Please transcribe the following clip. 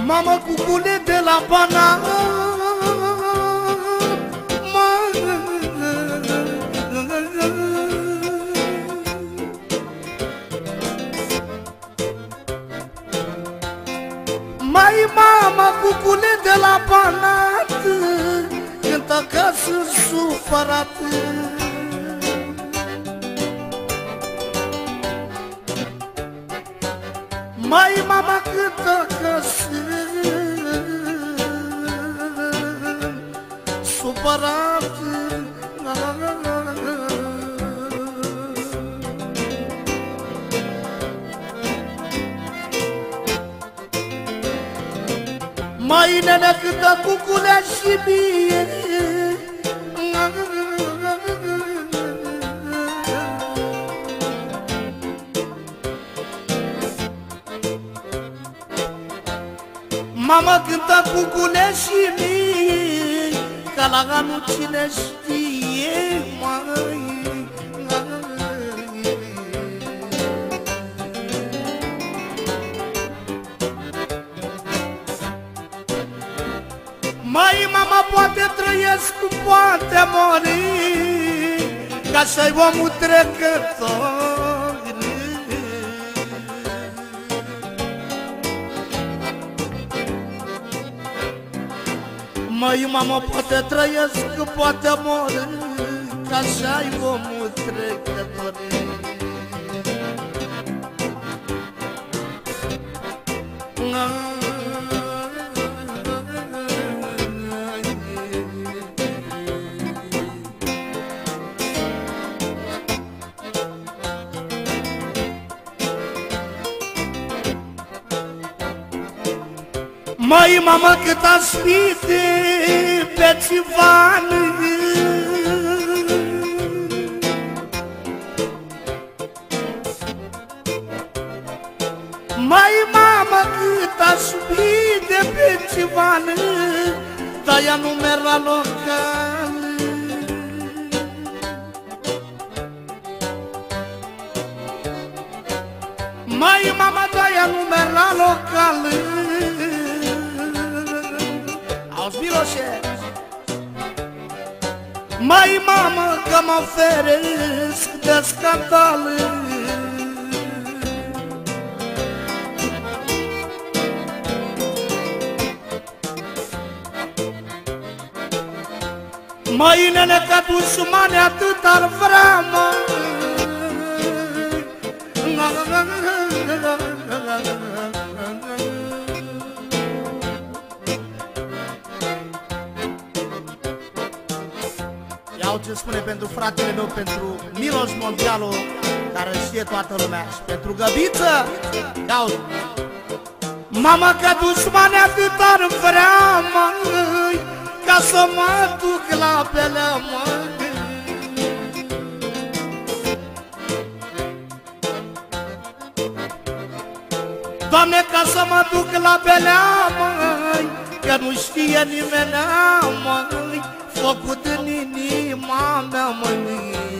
Mamă, cucule de la Banat, mai mama, cucule de la Banat, cântă că sunt supărat. Mai mama, cântă că sunt supărat. Mai nene, cântă cuculea și mie, mama, cântă cuculea și mie, ca la anul cine știe, mai. Mai mama, poate trăiesc, poate mori, ca să-i omul trecător. Mai mama, poate trăiesc, poate mori, ca să-i omul trecător. Mai mama, cât aș fi de pe țivan, mai mama, cât aș fi de pe țivan, dar ea nu merg la local. Mai mama, dar ea nu merg la local. Auzi, Miloșe, mai mamă, că mă feresc de scandal. Mai nene, că dușmane atât ar vrea, mă. Iau ce spune pentru fratele meu, pentru Miloș Mondialu, care știe toată lumea, și pentru Găbiță. Iau, mama, că dușmane atât ar vrea, măi, ca să mă duc la pelea, măi. Doamne, ca să mă duc la pelea, măi, că nu știe nimeni, măi, făcut în inima mea, măi.